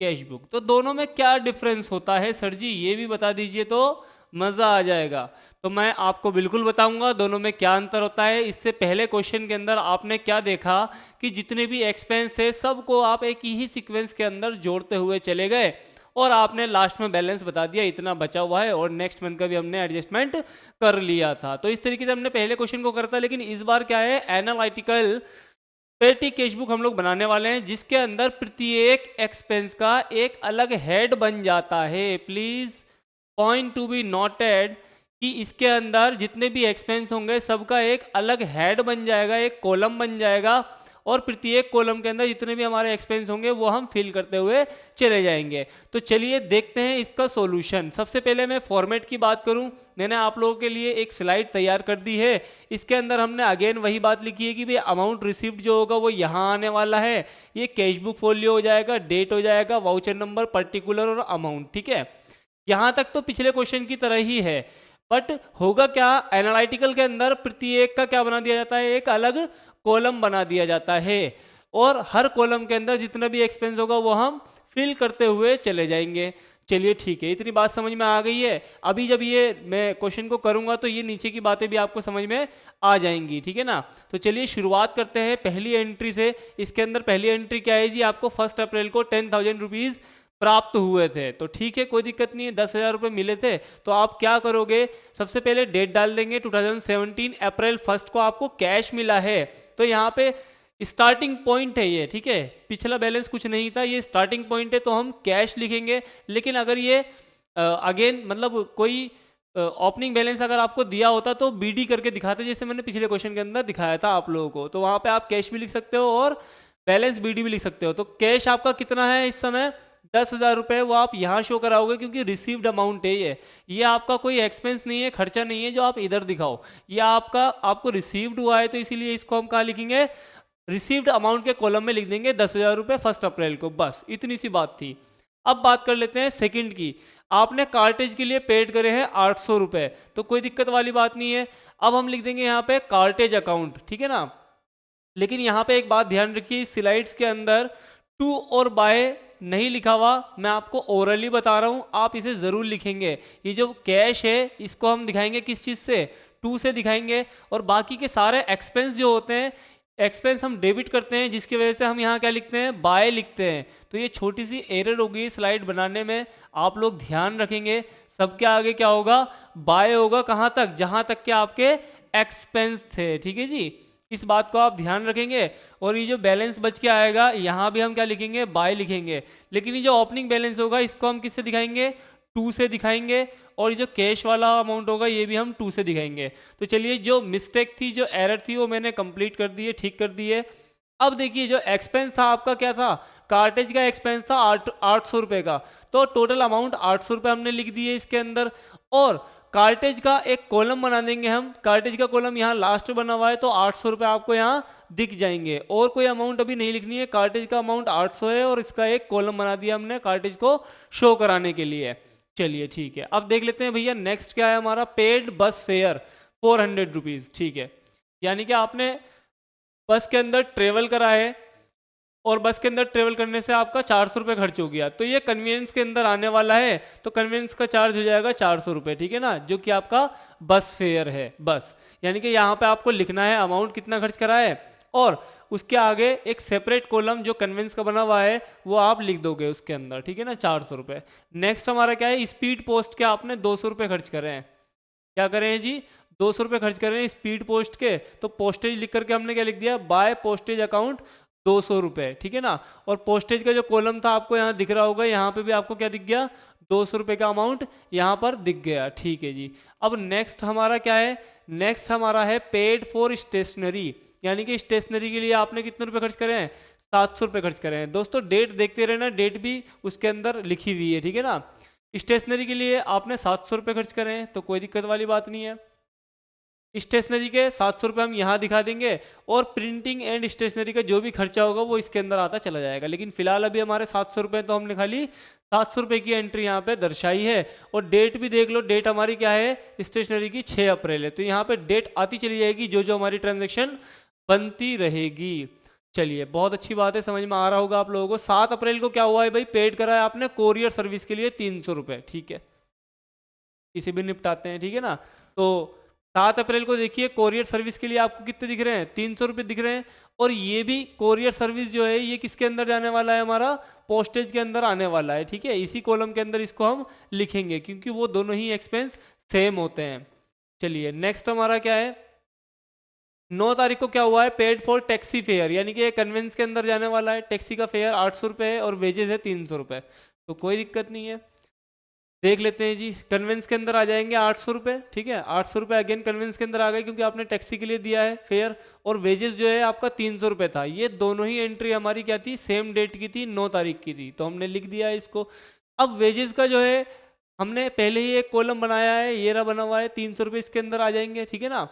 कैश बुक। तो दोनों में क्या डिफरेंस होता है सर जी, ये भी बता दीजिए तो मज़ा आ जाएगा। तो मैं आपको बिल्कुल बताऊंगा दोनों में क्या अंतर होता है। इससे पहले क्वेश्चन के अंदर आपने क्या देखा कि जितने भी एक्सपेंस है सबको आप एक ही सीक्वेंस के अंदर जोड़ते हुए चले गए और आपने लास्ट में बैलेंस बता दिया इतना बचा हुआ है, और नेक्स्ट मंथ का भी हमने एडजस्टमेंट कर लिया था। तो इस तरीके से हमने पहले क्वेश्चन को करा था। लेकिन इस बार क्या है, एनालिटिकल पेटी कैश बुक हम लोग बनाने वाले हैं, जिसके अंदर प्रत्येक एक्सपेंस का एक अलग हेड बन जाता है। Please point to be noted कि इसके अंदर जितने भी एक्सपेंस होंगे सबका एक अलग हेड बन जाएगा, एक कॉलम बन जाएगा, और प्रत्येक कॉलम के अंदर जितने भी हमारे एक्सपेंस होंगे वो हम फिल करते हुए चले जाएंगे। तो चलिए देखते हैं इसका सॉल्यूशन। सबसे पहले मैं फॉर्मेट की बात करूं, मैंने आप लोगों के लिए एक स्लाइड तैयार कर दी है। इसके अंदर हमने अगेन वही बात लिखी है कि भाई अमाउंट रिसीव्ड जो होगा वो यहाँ आने वाला है, ये कैश बुक फोलियो हो जाएगा, डेट हो जाएगा, वाउचर नंबर, पर्टिकुलर और अमाउंट, ठीक है। यहाँ तक तो पिछले क्वेश्चन की तरह ही है, बट होगा क्या, एनालिटिकल के अंदर प्रत्येक का क्या बना दिया जाता है, एक अलग कॉलम बना दिया जाता है, और हर कॉलम के अंदर जितना भी एक्सपेंस होगा वो हम फिल करते हुए चले जाएंगे। चलिए ठीक है, इतनी बात समझ में आ गई है। अभी जब ये मैं क्वेश्चन को करूंगा तो ये नीचे की बातें भी आपको समझ में आ जाएंगी, ठीक है ना। तो चलिए शुरुआत करते हैं पहली एंट्री से। इसके अंदर पहली एंट्री क्या है जी, आपको 1 अप्रैल को 10,000 रुपीज़ प्राप्त हुए थे। तो ठीक है, कोई दिक्कत नहीं है, 10,000 रुपये मिले थे। तो आप क्या करोगे, सबसे पहले डेट डाल देंगे 2017 अप्रैल 1 को आपको कैश मिला है। तो यहाँ पे स्टार्टिंग पॉइंट है ये, ठीक है, पिछला बैलेंस कुछ नहीं था, ये स्टार्टिंग पॉइंट है तो हम कैश लिखेंगे। लेकिन अगर ये अगेन मतलब कोई ओपनिंग बैलेंस अगर आपको दिया होता तो बीडी करके दिखाते, जैसे मैंने पिछले क्वेश्चन के अंदर दिखाया था आप लोगों को। तो वहाँ पे आप कैश भी लिख सकते हो और बैलेंस बीडी भी लिख सकते हो। तो कैश आपका कितना है इस समय, 10,000 रुपये, वो आप यहाँ शो कराओगे क्योंकि रिसीव्ड अमाउंट है ये आपका कोई एक्सपेंस नहीं है, खर्चा नहीं है जो आप इधर दिखाओ, ये आपको रिसीव्ड हुआ है, तो इसीलिए इसको हम कहाँ लिखेंगे, रिसीव्ड अमाउंट के कॉलम में लिख देंगे 10,000 रुपये 1 अप्रैल को। बस इतनी सी बात थी। अब बात कर लेते हैं सेकंड की। आपने कार्टेज के लिए पेड करे हैं 800 रुपये, तो कोई दिक्कत वाली बात नहीं है। अब हम लिख देंगे यहाँ पे कार्टेज अकाउंट, ठीक है ना। लेकिन यहाँ पे एक बात ध्यान रखिए, स्लाइड्स के अंदर टू और बाय नहीं लिखा हुआ, मैं आपको ओरली बता रहा हूँ, आप इसे ज़रूर लिखेंगे। ये जो कैश है इसको हम दिखाएंगे किस चीज़ से, टू से दिखाएंगे, और बाकी के सारे एक्सपेंस जो होते हैं, एक्सपेंस हम डेबिट करते हैं, जिसकी वजह से हम यहाँ क्या लिखते हैं, बाय लिखते हैं। तो ये छोटी सी एरर होगी स्लाइड बनाने में, आप लोग ध्यान रखेंगे। सबके आगे क्या होगा, बाय होगा, कहाँ तक, जहाँ तक के आपके एक्सपेंस थे, ठीक है जी। इस बात को आप ध्यान रखेंगे। और ये जो बैलेंस बच के आएगा यहाँ भी हम क्या लिखेंगे, बाय लिखेंगे। लेकिन ये जो ओपनिंग बैलेंस होगा इसको हम किससे दिखाएंगे, टू से दिखाएंगे, और ये जो कैश वाला अमाउंट होगा ये भी हम टू से दिखाएंगे। तो चलिए, जो मिस्टेक थी, जो एरर थी, वो मैंने कंप्लीट कर दी है, ठीक कर दी है। अब देखिए, जो एक्सपेंस था आपका क्या था, कार्टेज का एक्सपेंस था 800 रुपये का, तो टोटल अमाउंट 800 रुपये हमने लिख दिए इसके अंदर। और कार्टेज का एक कॉलम बना देंगे हम, कार्टेज का कॉलम यहाँ लास्ट में बना हुआ है, तो 800 रुपये आपको यहाँ दिख जाएंगे। और कोई अमाउंट अभी नहीं लिखनी है, कार्टेज का अमाउंट 800 है, और इसका एक कॉलम बना दिया हमने कार्टेज को शो कराने के लिए। चलिए ठीक है, अब देख लेते हैं भैया नेक्स्ट क्या है हमारा, पेड बस फेयर 400 रुपीज़, ठीक है। यानी कि आपने बस के अंदर ट्रेवल करा है और बस के अंदर ट्रेवल करने से आपका 400 रुपये खर्च हो गया, तो ये कन्वीनियंस के अंदर आने वाला है, तो कन्वीनियंस का चार्ज हो जाएगा 400 रुपये, ठीक है ना, जो कि आपका बस फेयर है बस। यानी कि यहाँ पे आपको लिखना है अमाउंट कितना खर्च करा है, और उसके आगे एक सेपरेट कॉलम जो कन्वेंस का बना हुआ है वो आप लिख दोगे उसके अंदर, ठीक है ना, 400 रुपये। नेक्स्ट हमारा क्या है, स्पीड पोस्ट के आपने 200 रुपये खर्च करे हैं। क्या करें हैं जी, 200 रुपये खर्च करें स्पीड पोस्ट के, तो पोस्टेज लिख करके हमने क्या लिख दिया, बाय पोस्टेज अकाउंट 200 रुपये, ठीक है ना। और पोस्टेज का जो कॉलम था आपको यहाँ दिख रहा होगा, यहाँ पे भी आपको क्या दिख गया, 200 रुपये का अमाउंट यहाँ पर दिख गया, ठीक है जी। अब नेक्स्ट हमारा क्या है, नेक्स्ट हमारा है पेड फॉर स्टेशनरी, यानी कि स्टेशनरी के लिए आपने कितने रुपए खर्च करे हैं, 700 रुपये खर्च करे हैं। दोस्तों डेट देखते रहना, डेट भी उसके अंदर लिखी हुई है, ठीक है ना। स्टेशनरी के लिए आपने 700 रुपये खर्च करे हैं, तो कोई दिक्कत वाली बात नहीं है। स्टेशनरी के 700 रुपये हम यहाँ दिखा देंगे, और प्रिंटिंग एंड स्टेशनरी का जो भी खर्चा होगा वो इसके अंदर आता चला जाएगा। लेकिन फिलहाल अभी हमारे 700 रुपये, तो हमने खाली 700 रुपये की एंट्री यहाँ पे दर्शाई है। और डेट भी देख लो, डेट हमारी क्या है, स्टेशनरी की 6 अप्रैल है, तो यहाँ पे डेट आती चली जाएगी जो जो हमारी ट्रांजेक्शन बनती रहेगी। चलिए बहुत अच्छी बात है, समझ में आ रहा होगा आप लोगों को। 7 अप्रैल को क्या हुआ है भाई, पेड करा है आपने कोरियर सर्विस के लिए 300 रुपये, ठीक है, इसे भी निपटाते हैं, ठीक है ना। तो 7 अप्रैल को देखिए कोरियर सर्विस के लिए आपको कितने दिख रहे हैं, 300 रुपये दिख रहे हैं। और ये भी कोरियर सर्विस जो है ये किसके अंदर जाने वाला है, हमारा पोस्टेज के अंदर आने वाला है, ठीक है। इसी कॉलम के अंदर इसको हम लिखेंगे क्योंकि वो दोनों ही एक्सपेंस सेम होते हैं। चलिए नेक्स्ट हमारा क्या है, 9 तारीख को क्या हुआ है, पेड फॉर टैक्सी फेयर, यानी कि कन्वेंस के अंदर जाने वाला है। टैक्सी का फेयर 800 रुपये है और वेजेस है 300 रुपये, तो कोई दिक्कत नहीं है। देख लेते हैं जी, कन्वेंस के अंदर आ जाएंगे 800 रुपये, ठीक है, 800 रुपये अगेन कन्वेंस के अंदर आ गए क्योंकि आपने टैक्सी के लिए दिया है फेयर। और वेजेस जो है आपका 300 रुपये था। ये दोनों ही एंट्री हमारी क्या थी, सेम डेट की थी, 9 तारीख की थी, तो हमने लिख दिया है इसको। अब वेजेस का जो है हमने पहले ही एक कॉलम बनाया है, ये रहा बना हुआ है, 300 रुपये इसके अंदर आ जाएंगे, ठीक है ना।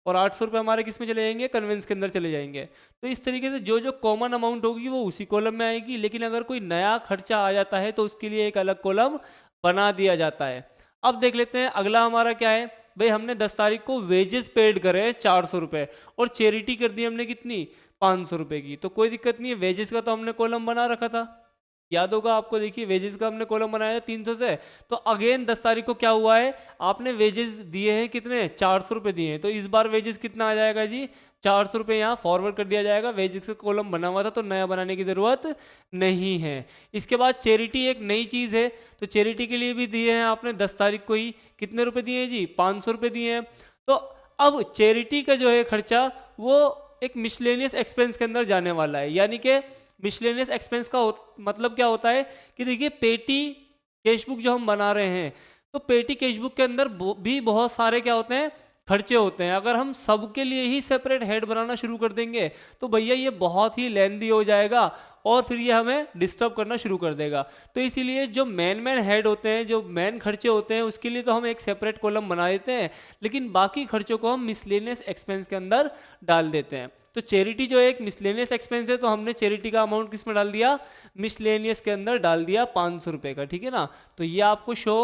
और 800 रुपये हमारे किस में चले जाएंगे, कन्वेंस के अंदर चले जाएंगे। तो इस तरीके से जो जो कॉमन अमाउंट होगी वो उसी कॉलम में आएगी। लेकिन अगर कोई नया खर्चा आ जाता है तो उसके लिए एक अलग कॉलम बना दिया जाता है। अब देख लेते हैं अगला हमारा क्या है भाई, हमने 10 तारीख को वेजेस पेड करे 400 रुपये, और चैरिटी कर दी हमने कितनी, 500 रुपये की, तो कोई दिक्कत नहीं है। वेजेस का तो हमने कॉलम बना रखा था, याद होगा आपको, देखिए वेजेस का हमने कॉलम बनाया 300 से। तो अगेन 10 तारीख को क्या हुआ है, आपने वेजेस दिए हैं कितने, 400 रुपये दिए हैं, तो इस बार वेजेस कितना आ जाएगा जी, 400 रुपये यहाँ फॉरवर्ड कर दिया जाएगा। वेजेस का कॉलम बना हुआ था तो नया बनाने की ज़रूरत नहीं है। इसके बाद चैरिटी एक नई चीज़ है, तो चैरिटी के लिए भी दिए हैं आपने 10 तारीख को ही, कितने रुपये दिए हैं जी, 500 रुपये दिए हैं। तो अब चैरिटी का जो है खर्चा वो एक मिसलेनियस एक्सपेंस के अंदर जाने वाला है। यानी कि मिसलेनियस एक्सपेंस का मतलब क्या होता है कि देखिए पेटी कैशबुक जो हम बना रहे हैं, तो पेटी कैशबुक के अंदर भी बहुत सारे क्या होते हैं, खर्चे होते हैं। अगर हम सबके लिए ही सेपरेट हेड बनाना शुरू कर देंगे तो भैया ये बहुत ही लेंदी हो जाएगा और फिर ये हमें डिस्टर्ब करना शुरू कर देगा। तो इसीलिए जो मेन हेड होते हैं, जो मेन खर्चे होते हैं, उसके लिए तो हम एक सेपरेट कॉलम बना देते हैं, लेकिन बाकी खर्चों को हम मिसलेनियस एक्सपेंस के अंदर डाल देते हैं। तो चैरिटी जो एक मिसलेनियस एक्सपेंस है, तो हमने चैरिटी का अमाउंट किस में डाल दिया, मिसलेनियस के अंदर डाल दिया 500 रुपये का, ठीक है ना। तो ये आपको शो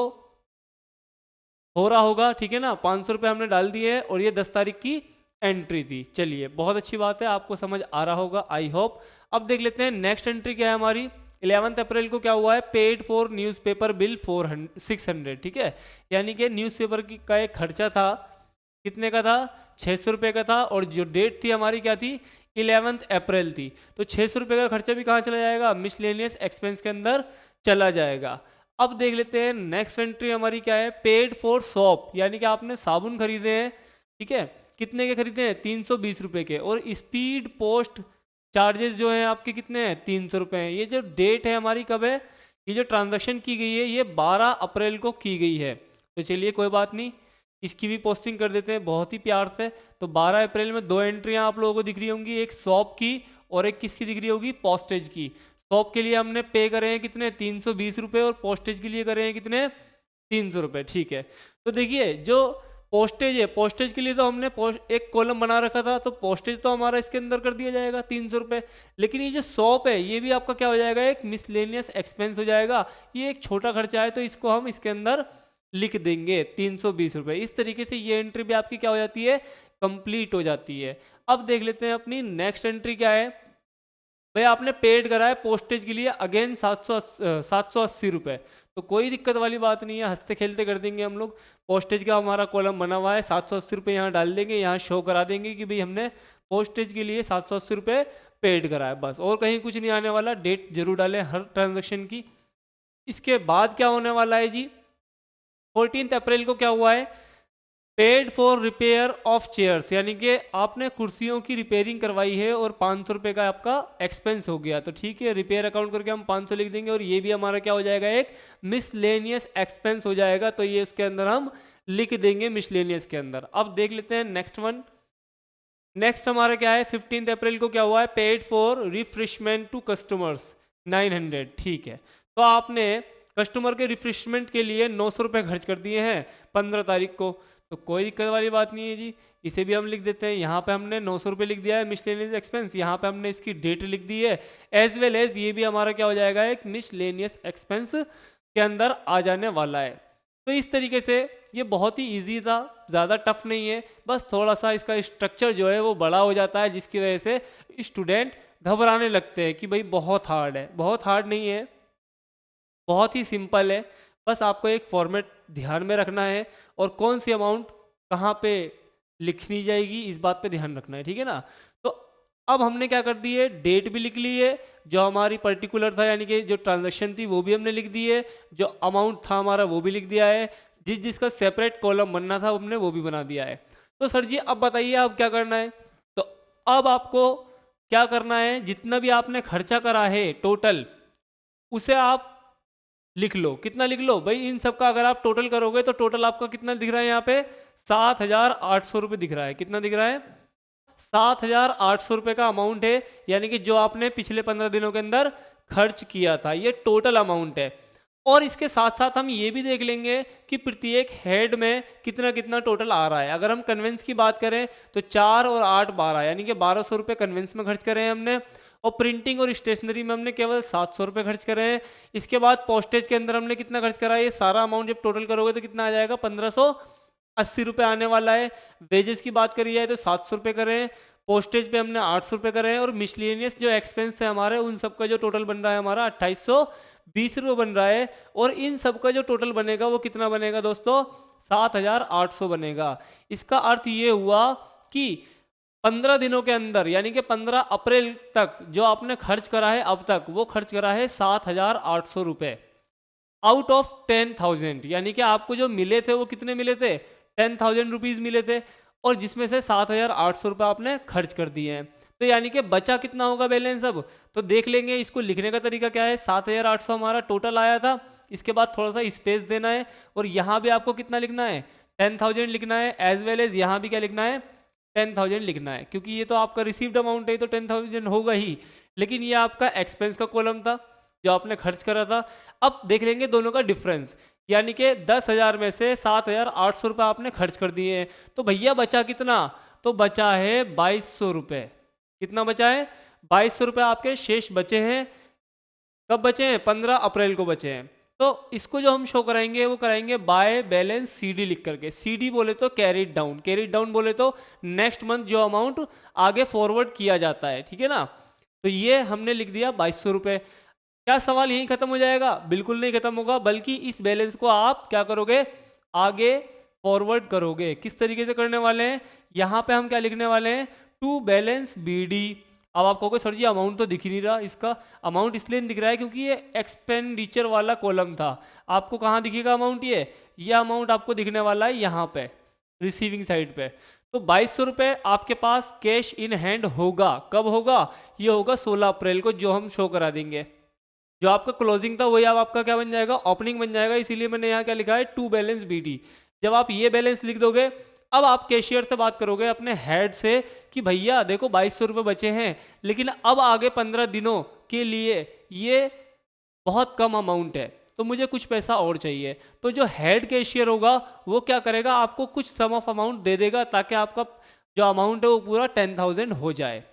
हो रहा होगा, ठीक है ना, 500 रुपये हमने डाल दिए है और ये 10 तारीख की एंट्री थी। चलिए बहुत अच्छी बात है, आपको समझ आ रहा होगा आई होप। अब देख लेते हैं नेक्स्ट एंट्री क्या है हमारी। 11 अप्रैल को क्या हुआ है, पेड फॉर न्यूज़पेपर बिल 600, ठीक है, यानी कि न्यूज़पेपर का एक खर्चा था, कितने का था, 600 रुपये का था। और जो डेट थी हमारी क्या थी, 11 अप्रैल थी। तो 600 रुपये का खर्चा भी कहाँ चला जाएगा, मिसलेनियस एक्सपेंस के अंदर चला जाएगा। अब देख लेते हैं नेक्स्ट एंट्री हमारी क्या है, पेड फॉर सोप, यानी कि आपने साबुन खरीदे हैं, ठीक है, कितने के खरीदे हैं, 320 रुपये के। और स्पीड पोस्ट चार्जेस जो हैं आपके कितने हैं, 300 रुपये हैं। ये जो डेट है हमारी कब है, ये जो ट्रांजैक्शन की गई है ये 12 अप्रैल को की गई है। तो चलिए कोई बात नहीं, इसकी भी पोस्टिंग कर देते हैं बहुत ही प्यार से। तो 12 अप्रैल में 2 एंट्रियाँ आप लोगों को दिख रही होंगी, एक शॉप की और एक किसकी दिख रही होगी, पोस्टेज की। शॉप के लिए हमने पे करे हैं कितने, 320 रुपये, और पोस्टेज के लिए करे हैं कितने, 300 रुपये, ठीक है। तो देखिए जो पोस्टेज है, पोस्टेज के लिए तो हमने एक कॉलम बना रखा था, तो पोस्टेज तो हमारा इसके अंदर कर दिया जाएगा 300 रुपये। लेकिन ये जो शॉप है ये भी आपका क्या हो जाएगा, एक मिसलेनियस एक्सपेंस हो जाएगा। ये एक छोटा खर्चा है तो इसको हम इसके अंदर लिख देंगे 320 रुपये। इस तरीके से ये एंट्री भी आपकी क्या हो जाती है, कंप्लीट हो जाती है। अब देख लेते हैं अपनी नेक्स्ट एंट्री क्या है। भाई आपने पेड करा है पोस्टेज के लिए अगेन 780 रुपये, तो कोई दिक्कत वाली बात नहीं है, हंसते खेलते कर देंगे हम लोग। पोस्टेज का हमारा कॉलम बना हुआ है, 780 रुपये यहाँ डाल देंगे, यहाँ शो करा देंगे कि भाई हमने पोस्टेज के लिए 780 रुपये पेड करा है, बस और कहीं कुछ नहीं आने वाला। डेट जरूर डालें हर ट्रांजेक्शन की। इसके बाद क्या होने वाला है जी, 14 अप्रैल को क्या हुआ है, paid for repair of chairs, यानी कि आपने कुर्सियों की रिपेयरिंग करवाई है और 500 रुपये का आपका एक्सपेंस हो गया, तो ठीक है रिपेयर अकाउंट करके हम 500 लिख देंगे और ये भी हमारा क्या हो जाएगा, एक मिसलेनियस एक्सपेंस हो जाएगा, तो ये उसके अंदर हम लिख देंगे मिसलेनियस के अंदर। अब देख लेते हैं नेक्स्ट वन। नेक्स्ट हमारा क्या है, 15 अप्रैल को क्या हुआ है, paid for refreshment to customers 900, ठीक है। तो आपने कस्टमर के रिफ्रेशमेंट के लिए 900 रुपये खर्च कर दिए हैं 15 तारीख को, तो कोई दिक्कत वाली बात नहीं है जी, इसे भी हम लिख देते हैं। यहाँ पे हमने 900 रुपये लिख दिया है मिसलेनियस एक्सपेंस, यहाँ पे हमने इसकी डेट लिख दी है, एज वेल एज ये भी हमारा क्या हो जाएगा, एक मिसलेनियस एक्सपेंस के अंदर आ जाने वाला है। तो इस तरीके से ये बहुत ही ईजी था, ज़्यादा टफ नहीं है, बस थोड़ा सा इसका स्ट्रक्चर जो है वो बड़ा हो जाता है, जिसकी वजह से स्टूडेंट घबराने लगते हैं कि भाई बहुत हार्ड है। बहुत हार्ड नहीं है, बहुत ही सिंपल है, बस आपको एक फॉर्मेट ध्यान में रखना है और कौन सी अमाउंट कहाँ पे लिखनी जाएगी इस बात पे ध्यान रखना है, ठीक है ना। तो अब हमने क्या कर दी है, डेट भी लिख ली है, जो हमारी पर्टिकुलर था यानी कि जो ट्रांजैक्शन थी वो भी हमने लिख दी है, जो अमाउंट था हमारा वो भी लिख दिया है, जिसका सेपरेट कॉलम बनना था हमने वो भी बना दिया है। तो सर जी अब बताइए अब क्या करना है, तो अब आपको क्या करना है, जितना भी आपने खर्चा करा है टोटल उसे आप लिख लो। कितना लिख लो भाई, इन सब का अगर आप टोटल करोगे तो टोटल आपका कितना दिख रहा है, यहाँ पे 7,800 रुपये दिख रहा है। कितना दिख रहा है, 7,800 रुपये का अमाउंट है, यानी कि जो आपने पिछले 15 दिनों के अंदर खर्च किया था, ये टोटल अमाउंट है। और इसके साथ साथ हम ये भी देख लेंगे कि प्रत्येक हेड में कितना कितना टोटल आ रहा है। अगर हम कन्वेंस की बात करें तो 4 और 8 12, यानी कि 1200 रुपये कन्वेंस में खर्च करे हैं हमने, और प्रिंटिंग और स्टेशनरी में हमने केवल 700 रुपये खर्च करे हैं। इसके बाद पोस्टेज के अंदर हमने कितना खर्च करा है, ये सारा अमाउंट जब टोटल करोगे तो कितना आ जाएगा, 1580 रुपये आने वाला है। वेजेस की बात करी जाए तो 700 रुपये करे हैं, पोस्टेज पे हमने 800 रुपये करे हैं, और मिसलेनियस जो एक्सपेंस है हमारे उन सब का जो टोटल बन रहा है हमारा 2820 रुपये बन रहा है। और इन सब का जो टोटल बनेगा वो कितना बनेगा दोस्तों, 7,800 बनेगा। इसका अर्थ ये हुआ कि 15 दिनों के अंदर यानी कि 15 अप्रैल तक जो आपने खर्च करा है अब तक, वो खर्च करा है 7,800 रुपये आउट ऑफ 10,000, यानी कि आपको जो मिले थे वो कितने मिले थे, 10,000 रुपीज़ मिले थे, और जिसमें से 7,800 रुपये आपने खर्च कर दिए हैं। तो यानी कि बचा कितना होगा बैलेंस, अब तो देख लेंगे। इसको लिखने का तरीका क्या है, 7,800 हमारा टोटल आया था, इसके बाद थोड़ा सा स्पेस देना है, और यहाँ भी आपको कितना लिखना है, 10,000 लिखना है, एज वेल एज यहाँ भी क्या लिखना है, 10,000 लिखना है, क्योंकि ये तो आपका रिसीव्ड अमाउंट है तो 10,000 होगा ही, लेकिन ये आपका एक्सपेंस का कॉलम था जो आपने खर्च करा था। अब देख लेंगे दोनों का डिफरेंस, यानी कि 10,000 में से 7,800 रुपये आपने खर्च कर दिए हैं, तो भैया बचा कितना, तो बचा है 2,200 रुपये। कितना बचा है, 2,200 रुपये आपके शेष बचे हैं। कब बचे हैं, 15 अप्रैल को बचे हैं। तो इसको जो हम शो कराएंगे वो कराएंगे बाय बैलेंस CD लिख करके। CD बोले तो कैरीड डाउन, कैरीड डाउन बोले तो नेक्स्ट मंथ जो अमाउंट आगे फॉरवर्ड किया जाता है, ठीक है ना। तो ये हमने लिख दिया 2,200 रुपये। क्या सवाल यहीं खत्म हो जाएगा, बिल्कुल नहीं खत्म होगा, बल्कि इस बैलेंस को आप क्या करोगे, आगे फॉरवर्ड करोगे। किस तरीके से करने वाले हैं, यहाँ पे हम क्या लिखने वाले हैं, टू बैलेंस BD। अब आप कहोगे सर जी अमाउंट तो दिख ही नहीं रहा, इसका अमाउंट इसलिए नहीं दिख रहा है क्योंकि ये एक्सपेंडिचर वाला कॉलम था। आपको कहाँ दिखेगा अमाउंट, ये अमाउंट आपको दिखने वाला है यहाँ पे रिसीविंग साइड पे। तो 2,200 रुपये आपके पास कैश इन हैंड होगा। कब होगा, ये होगा 16 अप्रैल को, जो हम शो करा देंगे। जो आपका क्लोजिंग था वही अब आपका क्या बन जाएगा, ओपनिंग बन जाएगा। इसीलिए मैंने यहाँ क्या लिखा है, टू बैलेंस BD। जब आप ये बैलेंस लिख दोगे, अब आप कैशियर से बात करोगे अपने हेड से कि भैया देखो 2,200 रुपये बचे हैं, लेकिन अब आगे 15 दिनों के लिए ये बहुत कम अमाउंट है, तो मुझे कुछ पैसा और चाहिए। तो जो हेड कैशियर होगा वो क्या करेगा, आपको कुछ सम ऑफ अमाउंट दे देगा, ताकि आपका जो अमाउंट है वो पूरा 10,000 हो जाए।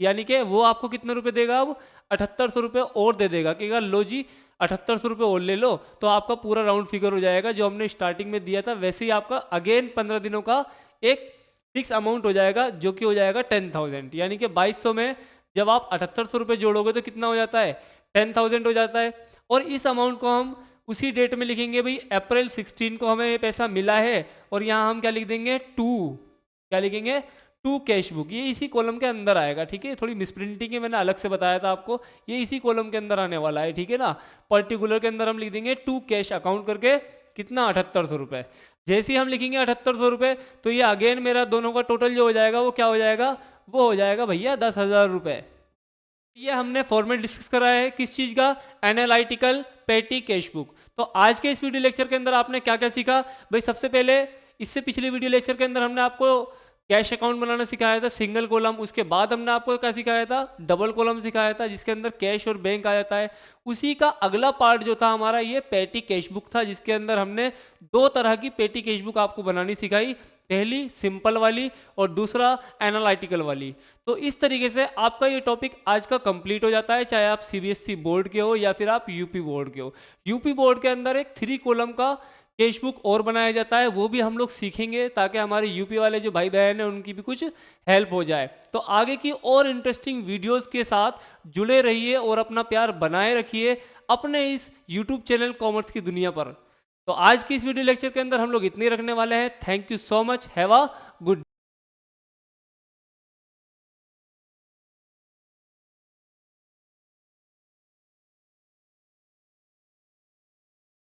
यानी कि वो आपको कितने रुपए देगा, अब 7,800 रुपये और दे देगा कि लो जी 7,800 रुपये और ले लो, तो आपका पूरा राउंड फिगर हो जाएगा। जो हमने स्टार्टिंग में दिया था वैसे ही आपका अगेन 15 दिनों का एक फिक्स अमाउंट हो जाएगा, जो कि हो जाएगा 10,000। यानी कि 2,200 में जब आप 7800 रुपये जोड़ोगे तो कितना हो जाता है, 10,000 हो जाता है। और इस अमाउंट को हम उसी डेट में लिखेंगे, भाई अप्रैल 16 को हमें ये पैसा मिला है, और यहाँ हम क्या लिख देंगे, टू, क्या लिखेंगे, टू कैश बुक। ये इसी कॉलम के अंदर आएगा, ठीक है। थोड़ी मिसप्रिंटिंग है, मैंने अलग से बताया था आपको, ये इसी कॉलम के अंदर आने वाला है, ठीक है ना। पर्टिकुलर के अंदर हम लिख देंगे टू कैश अकाउंट करके, कितना, 7800 रुपये। जैसे ही हम लिखेंगे 7800 रुपये, तो ये अगेन मेरा दोनों का टोटल जो हो जाएगा वो क्या हो जाएगा, वो हो जाएगा भैया 10,000 रुपये। ये हमने फॉर्मेट डिस्कस करा है किस चीज़ का, एनालिटिकल पेटी कैश बुक। तो आज के इस वीडियो लेक्चर के अंदर आपने क्या क्या सीखा भाई। सबसे पहले इससे पिछले वीडियो लेक्चर के अंदर हमने आपको कैश अकाउंट बनाना सिखाया था, सिंगल कॉलम। उसके बाद हमने आपको क्या सिखाया था, डबल कॉलम सिखाया था, जिसके अंदर कैश और बैंक आ जाता है। उसी का अगला पार्ट जो था हमारा, ये पेटी कैश बुक था, जिसके अंदर हमने दो तरह की पेटी कैश बुक आपको बनानी सिखाई। पहली सिंपल वाली और दूसरा एनालिटिकल वाली। तो इस तरीके से आपका ये टॉपिक आज का कंप्लीट हो जाता है, चाहे आप सीबीएसई बोर्ड के हो या फिर आप यूपी बोर्ड के हो। यूपी बोर्ड के अंदर एक 3 कॉलम का कैश बुक और बनाया जाता है, वो भी हम लोग सीखेंगे, ताकि हमारे यूपी वाले जो भाई बहन हैं उनकी भी कुछ हेल्प हो जाए। तो आगे की और इंटरेस्टिंग वीडियोस के साथ जुड़े रहिए और अपना प्यार बनाए रखिए अपने इस यूट्यूब चैनल कॉमर्स की दुनिया पर। तो आज की इस वीडियो लेक्चर के अंदर हम लोग इतने रखने वाले हैं। Thank you so much, have a good.